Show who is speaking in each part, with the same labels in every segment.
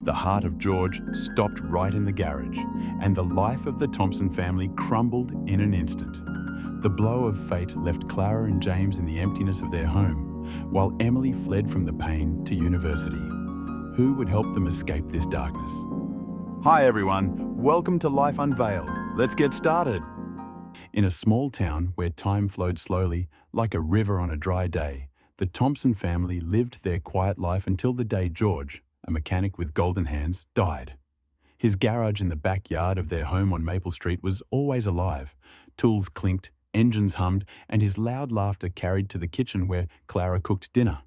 Speaker 1: The heart of George stopped right in the garage, and the life of the Thompson family crumbled in an instant. The blow of fate left Clara and James in the emptiness of their home, while Emily fled from the pain to university. Who would help them escape this darkness? Hi everyone, welcome to Life Unveiled. Let's get started. In a small town where time flowed slowly, like a river on a dry day, the Thompson family lived their quiet life until the day George, a mechanic with golden hands, died. His garage in the backyard of their home on Maple Street was always alive. Tools clinked, engines hummed, and his loud laughter carried to the kitchen where Clara cooked dinner.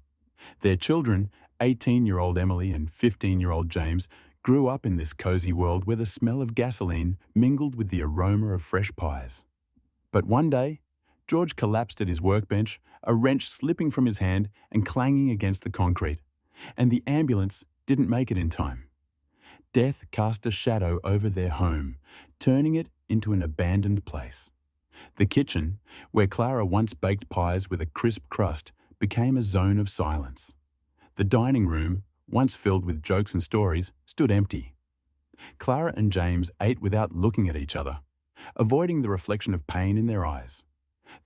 Speaker 1: Their children, 18-year-old Emily and 15-year-old James, grew up in this cozy world where the smell of gasoline mingled with the aroma of fresh pies. But one day, George collapsed at his workbench, a wrench slipping from his hand and clanging against the concrete, and the ambulance didn't make it in time. Death cast a shadow over their home, turning it into an abandoned place. The kitchen, where Clara once baked pies with a crisp crust, became a zone of silence. The dining room, once filled with jokes and stories, stood empty. Clara and James ate without looking at each other, avoiding the reflection of pain in their eyes.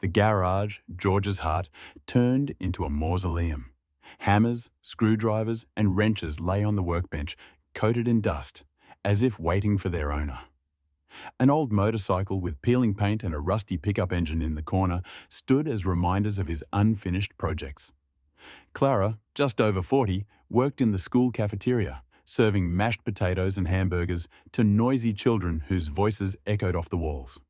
Speaker 1: The garage, George's heart, turned into a mausoleum. Hammers, screwdrivers, and wrenches lay on the workbench, coated in dust, as if waiting for their owner. An old motorcycle with peeling paint and a rusty pickup engine in the corner stood as reminders of his unfinished projects. Clara, just over 40, worked in the school cafeteria, serving mashed potatoes and hamburgers to noisy children whose voices echoed off the walls.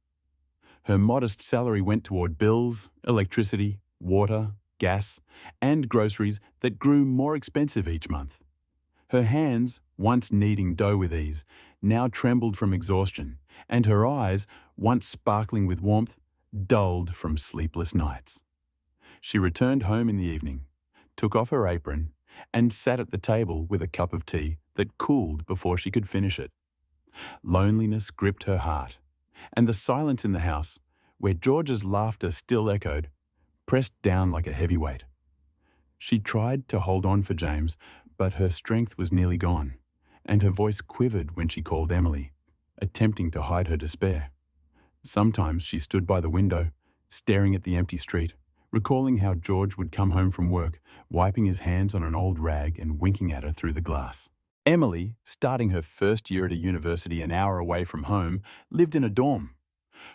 Speaker 1: Her modest salary went toward bills, electricity, water, gas, and groceries that grew more expensive each month. Her hands, once kneading dough with ease, now trembled from exhaustion, and her eyes, once sparkling with warmth, dulled from sleepless nights. She returned home in the evening, took off her apron, and sat at the table with a cup of tea that cooled before she could finish it. Loneliness gripped her heart, and the silence in the house, where George's laughter still echoed, pressed down like a heavy weight. She tried to hold on for James, but her strength was nearly gone, and her voice quivered when she called Emily, attempting to hide her despair. Sometimes she stood by the window, staring at the empty street, recalling how George would come home from work, wiping his hands on an old rag and winking at her through the glass. Emily, starting her first year at a university an hour away from home, lived in a dorm.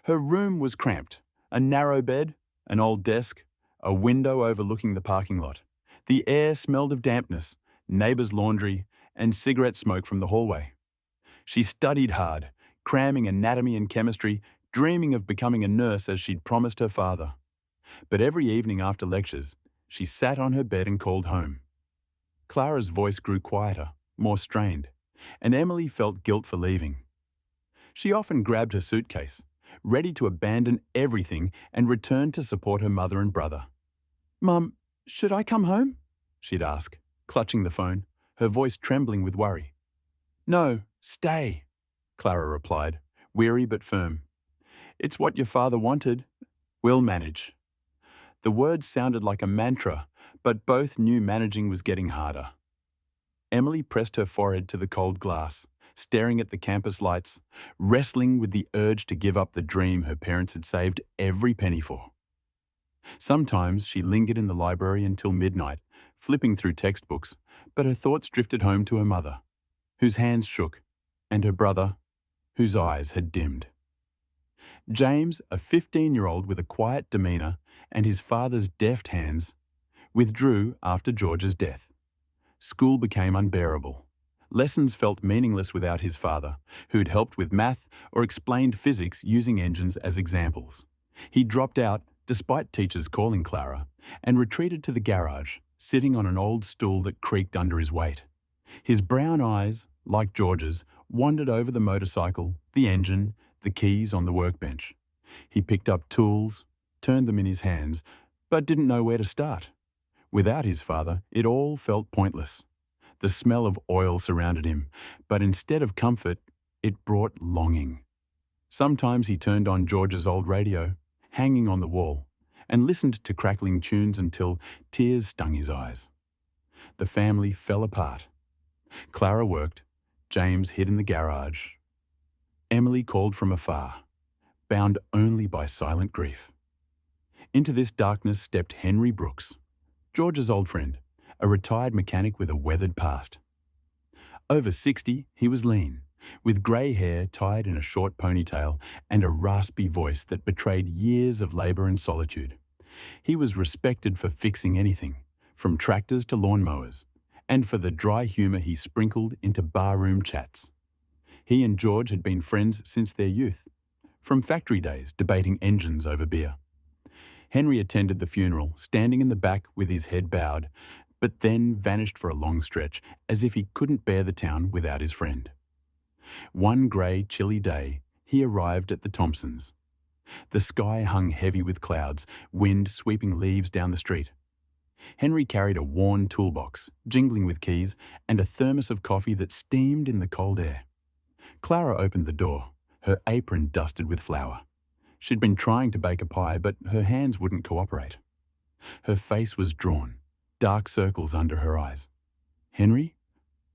Speaker 1: Her room was cramped, a narrow bed, an old desk, a window overlooking the parking lot. The air smelled of dampness, neighbors' laundry, and cigarette smoke from the hallway. She studied hard, cramming anatomy and chemistry, dreaming of becoming a nurse as she'd promised her father. But every evening after lectures, she sat on her bed and called home. Clara's voice grew quieter, more strained, and Emily felt guilt for leaving. She often grabbed her suitcase, ready to abandon everything and return to support her mother and brother. "Mum, should I come home?" she'd ask, clutching the phone, her voice trembling with worry. "No, stay," Clara replied, weary but firm. "It's what your father wanted. We'll manage." The words sounded like a mantra, but both knew managing was getting harder. Emily pressed her forehead to the cold glass, staring at the campus lights, wrestling with the urge to give up the dream her parents had saved every penny for. Sometimes she lingered in the library until midnight, flipping through textbooks, but her thoughts drifted home to her mother, whose hands shook, and her brother, whose eyes had dimmed. James, a 15-year-old with a quiet demeanor and his father's deft hands, withdrew after George's death. School became unbearable. Lessons felt meaningless without his father, who'd helped with math or explained physics using engines as examples. He dropped out, despite teachers calling Clara, and retreated to the garage, sitting on an old stool that creaked under his weight. His brown eyes, like George's, wandered over the motorcycle, the engine, the keys on the workbench. He picked up tools, turned them in his hands, but didn't know where to start. Without his father, it all felt pointless. The smell of oil surrounded him, but instead of comfort, it brought longing. Sometimes he turned on George's old radio, hanging on the wall, and listened to crackling tunes until tears stung his eyes. The family fell apart. Clara worked, James hid in the garage. Emily called from afar, bound only by silent grief. Into this darkness stepped Henry Brooks, George's old friend, a retired mechanic with a weathered past. Over 60, he was lean, with grey hair tied in a short ponytail and a raspy voice that betrayed years of labour and solitude. He was respected for fixing anything, from tractors to lawnmowers, and for the dry humour he sprinkled into barroom chats. He and George had been friends since their youth, from factory days debating engines over beer. Henry attended the funeral, standing in the back with his head bowed, but then vanished for a long stretch, as if he couldn't bear the town without his friend. One grey, chilly day, he arrived at the Thompsons. The sky hung heavy with clouds, wind sweeping leaves down the street. Henry carried a worn toolbox, jingling with keys, and a thermos of coffee that steamed in the cold air. Clara opened the door, her apron dusted with flour. She'd been trying to bake a pie, but her hands wouldn't cooperate. Her face was drawn, dark circles under her eyes. "Henry,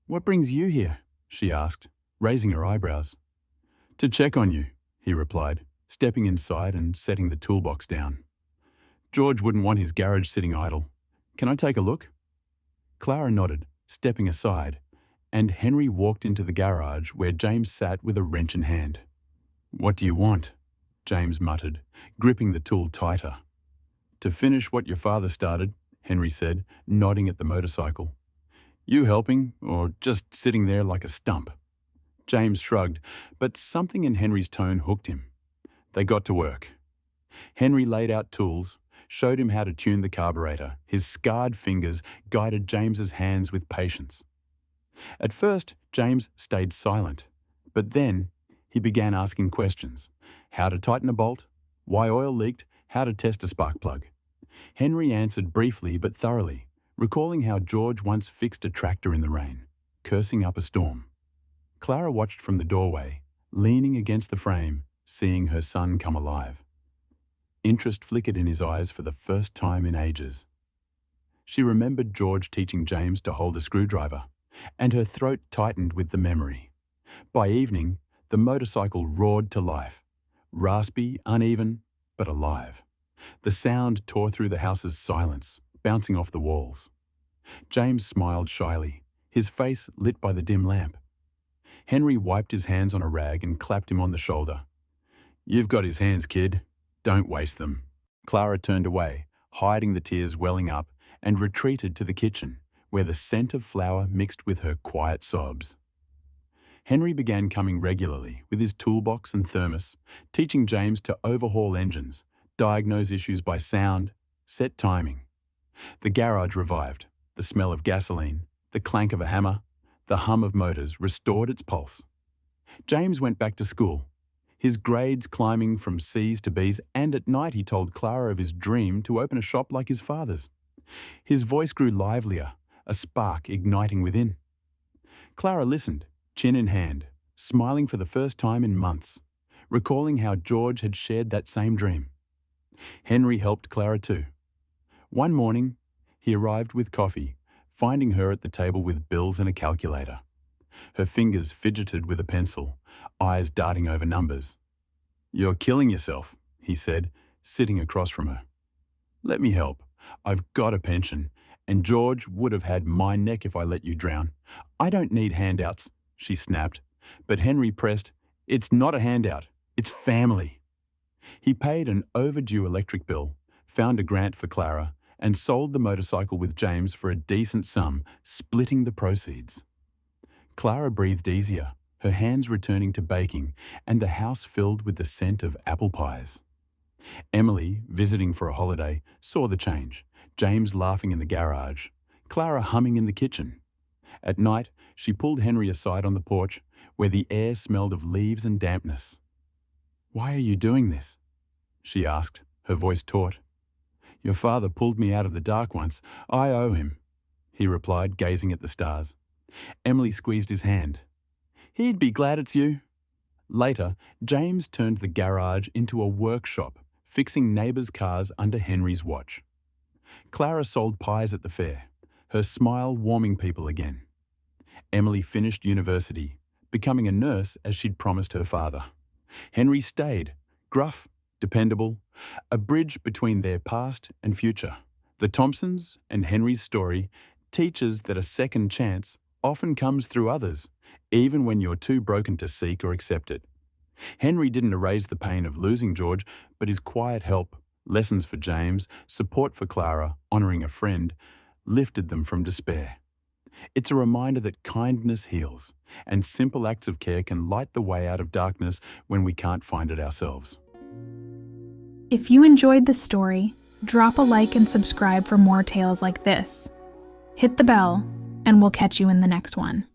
Speaker 1: what brings you here?" she asked, raising her eyebrows. "To check on you," he replied, stepping inside and setting the toolbox down. "George wouldn't want his garage sitting idle. Can I take a look?" Clara nodded, stepping aside, and Henry walked into the garage where James sat with a wrench in hand. "What do you want?" James muttered, gripping the tool tighter. "To finish what your father started," Henry said, nodding at the motorcycle. "You helping, or just sitting there like a stump?" James shrugged, but something in Henry's tone hooked him. They got to work. Henry laid out tools, showed him how to tune the carburetor. His scarred fingers guided James's hands with patience. At first, James stayed silent, but then he began asking questions. How to tighten a bolt, why oil leaked, how to test a spark plug. Henry answered briefly but thoroughly, recalling how George once fixed a tractor in the rain, cursing up a storm. Clara watched from the doorway, leaning against the frame, seeing her son come alive. Interest flickered in his eyes for the first time in ages. She remembered George teaching James to hold a screwdriver, and her throat tightened with the memory. By evening, the motorcycle roared to life, raspy, uneven, but alive. The sound tore through the house's silence, bouncing off the walls. James smiled shyly, his face lit by the dim lamp. Henry wiped his hands on a rag and clapped him on the shoulder. "You've got his hands, kid. Don't waste them." Clara turned away, hiding the tears welling up, and retreated to the kitchen, where the scent of flour mixed with her quiet sobs. Henry began coming regularly with his toolbox and thermos, teaching James to overhaul engines, diagnose issues by sound, set timing. The garage revived. The smell of gasoline, the clank of a hammer, the hum of motors restored its pulse. James went back to school, his grades climbing from C's to B's, and at night he told Clara of his dream to open a shop like his father's. His voice grew livelier, a spark igniting within. Clara listened, chin in hand, smiling for the first time in months, recalling how George had shared that same dream. Henry helped Clara too. One morning, he arrived with coffee, finding her at the table with bills and a calculator. Her fingers fidgeted with a pencil, eyes darting over numbers. "You're killing yourself," he said, sitting across from her. "Let me help. I've got a pension, and George would have had my neck if I let you drown." "I don't need handouts," she snapped, but Henry pressed, "It's not a handout, it's family." He paid an overdue electric bill, found a grant for Clara, and sold the motorcycle with James for a decent sum, splitting the proceeds. Clara breathed easier, her hands returning to baking, and the house filled with the scent of apple pies. Emily, visiting for a holiday, saw the change, James laughing in the garage, Clara humming in the kitchen. At night, she pulled Henry aside on the porch, where the air smelled of leaves and dampness. "Why are you doing this?" she asked, her voice taut. "Your father pulled me out of the dark once. I owe him," he replied, gazing at the stars. Emily squeezed his hand. "He'd be glad it's you." Later, James turned the garage into a workshop, fixing neighbours' cars under Henry's watch. Clara sold pies at the fair, her smile warming people again. Emily finished university, becoming a nurse as she'd promised her father. Henry stayed, gruff, dependable, a bridge between their past and future. The Thompsons and Henry's story teaches that a second chance often comes through others, even when you're too broken to seek or accept it. Henry didn't erase the pain of losing George, but his quiet help, lessons for James, support for Clara, honouring a friend, lifted them from despair. It's a reminder that kindness heals, and simple acts of care can light the way out of darkness when we can't find it ourselves.
Speaker 2: If you enjoyed this story, drop a like and subscribe for more tales like this. Hit the bell, and we'll catch you in the next one.